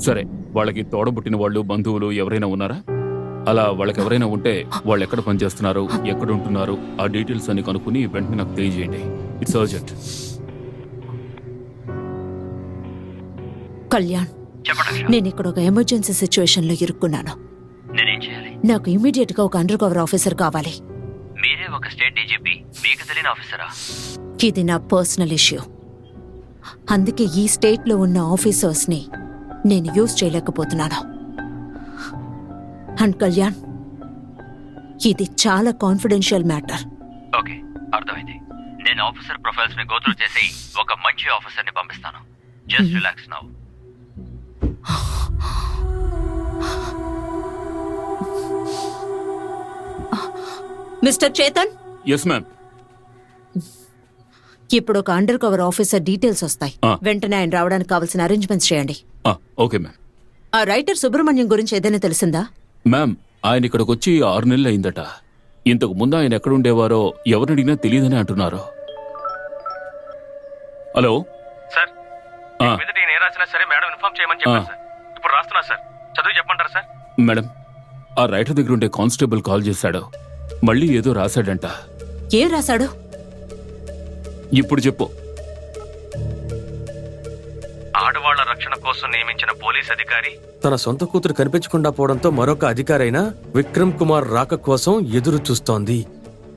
సరే, వాళ్ళకి తోడబుట్టిన వాళ్ళు, బంధువులు ఎవరైనా ఉన్నారా? అలా వాళ్ళకి ఎవరైనా ఉంటే వాళ్ళు ఎక్కడ పనిచేస్తున్నారు, ఎక్కడ ఉంటున్నారు, ఆ డీటెయిల్స్ అన్ని కనుక్కుని వెంటనే నాకు తెలియజేయండి. It's urgent. కళ్యాణ్, చెప్పండి. నేను ఇక్కడ ఒక ఎమర్జెన్సీ సిచ్యువేషన్ లో ఇరుక్కున్నాను. నేనేం చేయాలి? నాకు ఇమీడియట్ గా ఒక అండర్ కవర్ ఆఫీసర్ కావాలి. మీరే ఒక స్టేట్ డీజీపీ, మీకు తెలియని ఆఫీసరా? ఇది నా పర్సనల్ ఇష్యూ. అందుకే ఈ స్టేట్ లో ఉన్న ఆఫీసర్స్ ని నేను యూజ్ చేయలేకపోతున్నాను. అండ్ కళ్యాణ్, ఇది చాలా కాన్ఫిడెన్షియల్ మ్యాటర్. ఓకే, అర్థమైంది. నేను ఆఫీసర్ ప్రొఫైల్స్ ని గోత్రు చేసి ఒక మంచి ఆఫీసర్ ని పంపిస్తాను. Just relax now. Mister Chetan, yes ma'am. ఇప్పుడు ఒక అండర్ కవర్ ఆఫీసర్ డీటెయిల్స్ వస్తాయి. ఆ. వెంటనే ఆయన రావడానికి కావాల్సిన అరేంజ్మెంట్స్ చేయండి. Okay ma'am. ఆ రైటర్ సుబ్రహ్మణ్యం గురించి ఏదైనా తెలిసిందా? మ్యామ్, ఆయన ఇక్కడికి వచ్చి 6 నెలలు అయిందట. ఇంతకు ముందు ఆయన ఎక్కడుండేవారో ఎవరిని అడిగినా తెలియదని అంటున్నారు. హలో సార్, ఆ. మీదట నేను ఏ రాసినా సరే మేడం ఇన్ఫార్మ్ చేయమని చెప్పారు సార్. ఇప్పుడు రాస్తున్నా సార్, చదువు చెప్పమంటారా సార్? మేడం, ఆ రైటర్ దగ్గర ఉండే కానిస్టేబుల్ కాల్ చేశాడు. మళ్ళీ ఏదో రాశాడంట. ఏం రాశాడు? ఇప్పుడు చెప్పు. ఆడవాళ్ల రక్షణ కోసం నియమించిన పోలీస్ అధికారి తన సొంత కూతురు కనిపించకుండా పోవడంతో మరొక అధికారైన విక్రమ్ కుమార్ రాక కోసం ఎదురు చూస్తోంది.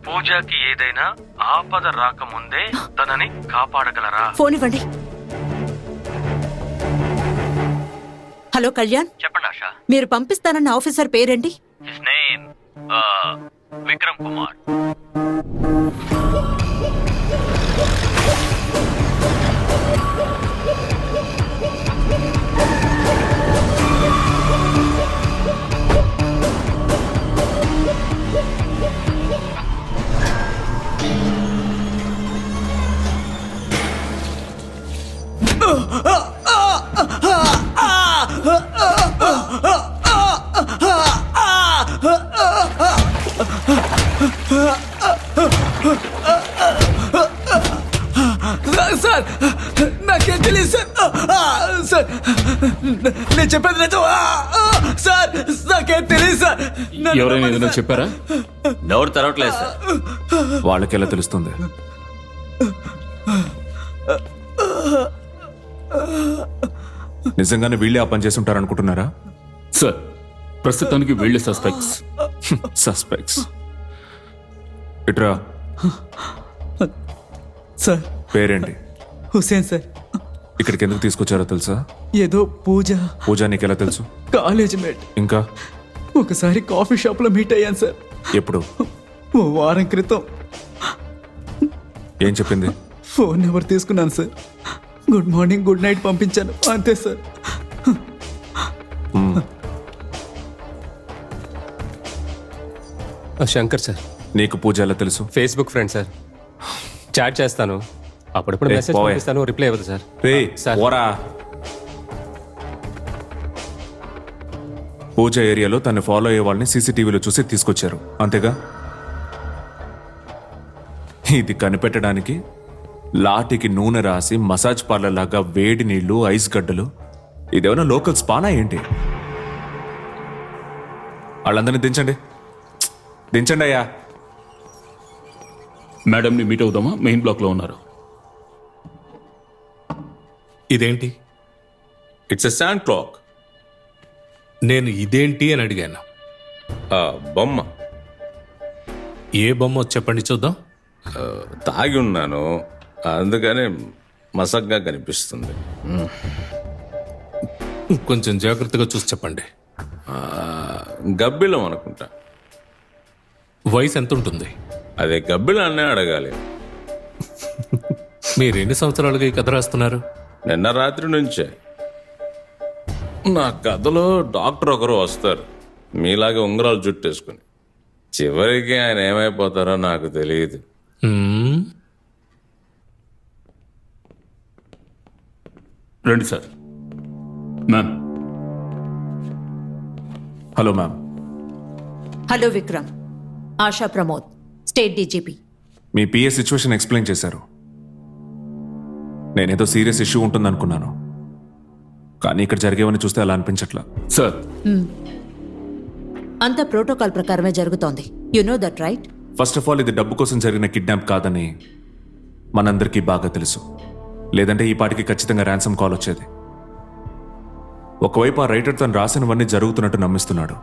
పూజకి ఏదైనా ఆపద రాకముందే తనని కాపాడగలరా? ఫోన్ ఇవ్వండి. హలో కళ్యాణ్, చెప్పండి ఆశా. మీరు పంపిస్తానన్న ఆఫీసర్ పేరేంటి? His name Vikram Kumar. Sir, నాకేం తెలియదు సార్. సార్, నేను చెప్పేది నిజం. సార్, నాకేం తెలియదు సార్. ఎవరైనా ఏదైనా చెప్పారా? నోరు తెరవట్లేదు సార్. వాళ్ళకి ఎలా తెలుస్తుంది? నిజంగానే వీళ్ళే ఆ పని చేస్తుంటారు అనుకుంటున్నారా? సార్, ప్రస్తుతానికి వీళ్ళే సస్పెక్ట్స్. సస్పెక్ట్స్. ఇట్రా. సార్, పేరేంటి? హుసేన్ సార్. ఇక్కడికి ఎందుకు తీసుకొచ్చారో తెలుసా? ఏదో పూజ నీకు ఎలా తెలుసు? College mate. ఇంకా ఒకసారి కాఫీ షాప్ లో మీట్ అయ్యాను సార్. ఎప్పుడు? ఓ వారం క్రితం. ఏం చెప్పింది? ఫోన్ నెంబర్ తీసుకున్నాను sir. Good morning, good night పంపించాను, అంతే సార్. శంకర్ సార్. నీకు పూజ ఎలా తెలుసు? Facebook friend sir. చాట్ చేస్తాను, అప్పుడప్పుడు ఏ, మెసేజ్ పోయే. పంపిస్తాను, రిప్లై ఇవ్వదు సార్. రే సార్. ఓరా. పూజ ఏరియాలో తను ఫాలో అయ్యే వాళ్ళని సీసీటీవీలో చూసి తీసుకొచ్చారు, అంతేగా? ఇది కనిపెట్టడానికి లాఠీకి నూనె రాసి మసాజ్ పార్లర్ లాగా వేడి నీళ్లు, ఐస్ గడ్డలు, ఇదేమైనా లోకల్ స్పానా ఏంటి? వాళ్ళందరినీ దించండి, దించండి అయ్యా. మేడంని మీట్ అవుదామా? మెయిన్ బ్లాక్ లో ఉన్నారు. ఇదేంటి? It's a sand clock. నేను ఇదేంటి అని అడిగాను. బొమ్మ. ఏ బొమ్మ చెప్పండి చూద్దాం. తాగి ఉన్నాను, అందుకని మసగ్గా కనిపిస్తుంది. కొంచెం జాగ్రత్తగా చూసి చెప్పండి. గబ్బిలం అనుకుంటా. వయసు ఎంత ఉంటుంది? అదే గబ్బిలాన్నే అడగాలి. మీరు ఎన్ని సంవత్సరాలుగా ఈ కథ రాస్తున్నారు? నిన్న రాత్రి నుంచే. నా కథలో డాక్టర్ ఒకరు వస్తారు, మీలాగే ఉంగరాలు జుట్టేసుకుని. చివరికి ఆయన ఏమైపోతారో నాకు తెలియదు. రండి sir. Ma'am. Hello ma'am. Hello Vikram, Asha Pramod, state DGP. మీ పిఏ సిచ్యువేషన్ ఎక్స్ప్లెయిన్ చేశారు. నేనేదో సీరియస్ ఇష్యూ ఉంటుందనుకున్నాను, కానీ ఇక్కడ జరిగేవని చూస్తే అలా అనిపించట్లా. సార్ అంత ప్రోటోకాల్ ప్రకారమే జరుగుతోంది. You know that right? First of all ఇది డబ్బు కోసం జరిగిన కిడ్నాప్ కాదని మనందరికీ బాగా తెలుసు. లేదంటే ఈ పాటికి ఖచ్చితంగా ర్యాన్సమ్ కాల్ వచ్చేది. ఒకవైపు ఆ రైటర్ తను రాసినవన్నీ జరుగుతున్నట్టు నమ్మిస్తున్నాడు.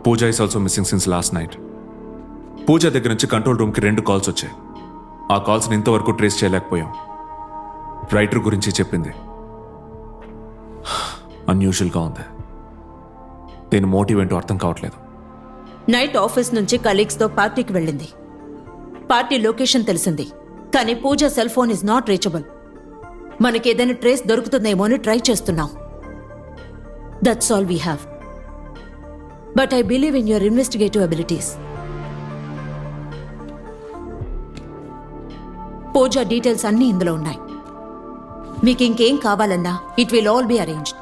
Pooja is also missing since last night. Pooja దగ్గర నుంచి కంట్రోల్ రూమ్కి 2 కాల్స్ వచ్చాయి. ఆ కాల్స్ని ఇంతవరకు ట్రేస్ చేయలేకపోయాం. రైటర్ గురించి చెప్పింది అన్యూజువల్గా ఉంది. దీని మోటివ్ ఏంటో అర్థం కావట్లేదు. నైట్ ఆఫీస్ నుంచి కలీగ్స్తో పార్టీకి వెళ్ళింది. పార్టీ లొకేషన్ తెలిసింది, కానీ Pooja cell phone is not reachable. మనకేదైనా ట్రేస్ దొరుకుతుందేమో అని ట్రై చేస్తున్నాం. That's all we have. But I believe in your investigative abilities. Pooja details అన్నీ ఇందులో ఉన్నాయి. మీకు ఇంకేం కావాలన్నా it will all be arranged.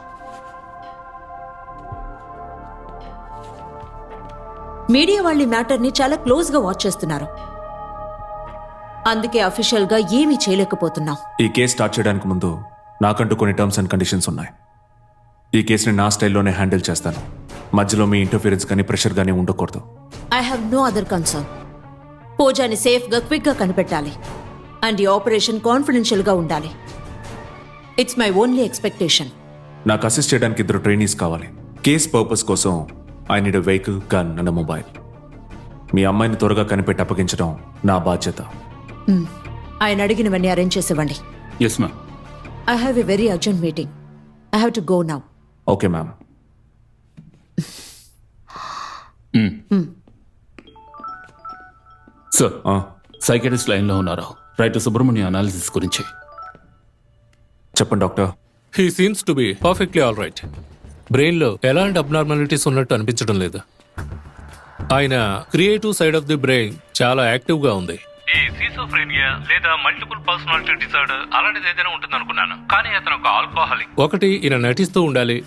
Media వాళ్ళ మ్యాటర్ని చాలా క్లోజ్గా వాచ్ చేస్తున్నారు. అందుకే అఫీషియల్గా ఏమీ చేయలేకపోతున్నాం. ఈ కేసు స్టార్ట్ చేయడానికి ముందు నాకంటూ కొన్ని టర్మ్స్ అండ్ కండిషన్స్ ఉన్నాయి. ఈ కేసుని నా స్టైల్లోనే హ్యాండిల్ చేస్తాను. మధ్యలో మీ ఇంటర్ఫిరెన్స్ కానీ ప్రెషర్ కానీ ఉండకూడదు. I have no other concern. పూజాని సేఫ్గా క్విక్గా కనిపెట్టాలి. అండ్ ఈ ఆపరేషన్ కాన్ఫిడెన్షియల్గా ఉండాలి. It's my only expectation. నాకు అసిస్ట్ చేయడానికి 2 ట్రైనీస్ కావాలి. కేస్ పర్పస్ కోసం I need a vehicle, gun and mobile. మీ అమ్మాయిని త్వరగా కనిపెట్టి అప్పగించడం నా బాధ్యత. ఆయన అడిగినవన్నీ అరేంజ్ చేసివ్వండి. Yes ma'am. I have a very urgent meeting. I have to go now. Okay ma'am. Sir psychiatrist లైన్లో ఉన్నారు. రైటర్ సుబ్రహ్మణ్యం అనాలిసిస్ గురించి. చెప్పండి doctor. He seems to be perfectly all right. బ్రెయిన్లో ఎలాంటి అబ్నార్మాలిటీస్ ఉన్నట్టు అనిపించడం లేదు. ఆయన creative side of the brain చాలా యాక్టివ్గా ఉంది. ఈ సిసోఫ్రేనియా లేదా మల్టిపుల్ పర్సనాలిటీ డిసార్డర్ అలాంటిది ఏదైనా ఉంటుంది అనుకున్నాను, కానీ అతను ఒక ఆల్కహాలిక్. ఒకటి ఈయన నటిస్తూ ఉండాలి,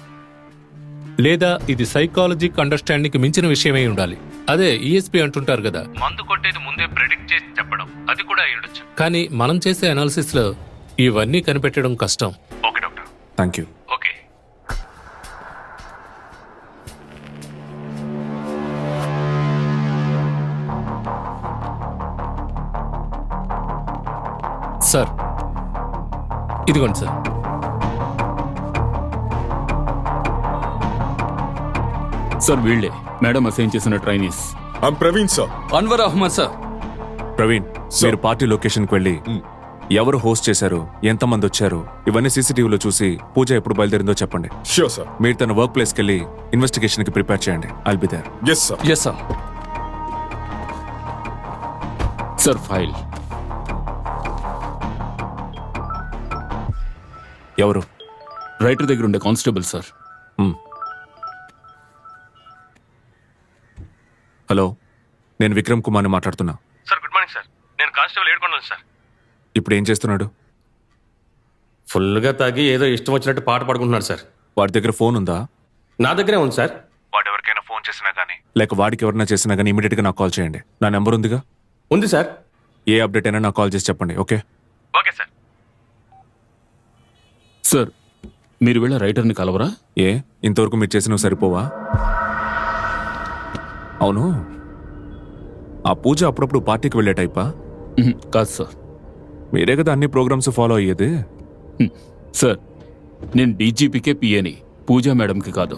లేదా ఇది సైకాలజిక్ అండర్స్టాండింగ్కి మించిన విషయమై ఉండాలి. అదే ఈఎస్పీ అంటుంటారు కదా, మందు కొట్టేది ముందే ప్రెడిక్ట్ చేసి చెప్పడం. అది కూడా అయి ఉండొచ్చు. కానీ మనం చేసే అనాలిసిస్లో ఇవన్నీ కనిపెట్టడం కష్టం. Okay doctor. Thank you. Okay. Sir ఇదిగోండి సార్. సార్ వీళ్ళే మేడం అసైన్ చేసిన trainees. Praveen sir. Anwar Ahmed sir. Praveen, మీరు పార్టీ లొకేషన్కి వెళ్ళి ఎవరు హోస్ట్ చేశారు, ఎంతమంది వచ్చారు, ఇవన్నీ సీసీటీవీలో చూసి పూజ ఎప్పుడు బయలుదేరిందో చెప్పండి. Sure sir. మీరు తన వర్క్ ప్లేస్కి వెళ్ళి ఇన్వెస్టిగేషన్కి ప్రిపేర్ చేయండి. I'll be there. Yes sir. Yes sir. Sir file. ఎవరు? రైటర్ దగ్గర ఉండే కానిస్టేబుల్ సార్. హలో, నేను విక్రమ్ కుమార్ని మాట్లాడుతున్నా. Sir good morning sir. నేను కానిస్టేబుల్ ఏడుకొండను సార్. ఇప్పుడు ఏం చేస్తున్నాడు? ఫుల్గా తాగి ఏదో ఇష్టం వచ్చినట్టు పాట పాడుకుంటున్నాడు సార్. వాడి దగ్గర ఫోన్ ఉందా? నా దగ్గరే ఉంది సార్. వాడు ఎవరికైనా ఫోన్ చేసినా కానీ, లేక వాడికి ఎవరైనా చేసినా కానీ ఇమీడియట్గా నాకు కాల్ చేయండి. నా నెంబర్ ఉందిగా. ఉంది సార్. ఏ అప్డేట్ అయినా నాకు కాల్ చేసి చెప్పండి. ఓకే? Okay sir. సార్ మీరు వెళ్ళే రైటర్ని కలవరా? ఏ, ఇంతవరకు మీరు చేసినవి సరిపోవా? అవును, ఆ పూజ అప్పుడప్పుడు పార్టీకి వెళ్ళే టైపా? కాదు సార్. మీరే కదా అన్ని ప్రోగ్రామ్స్ ఫాలో అయ్యేది. సార్ నేను డీజీపీకే పిఏని, పూజా మేడంకి కాదు.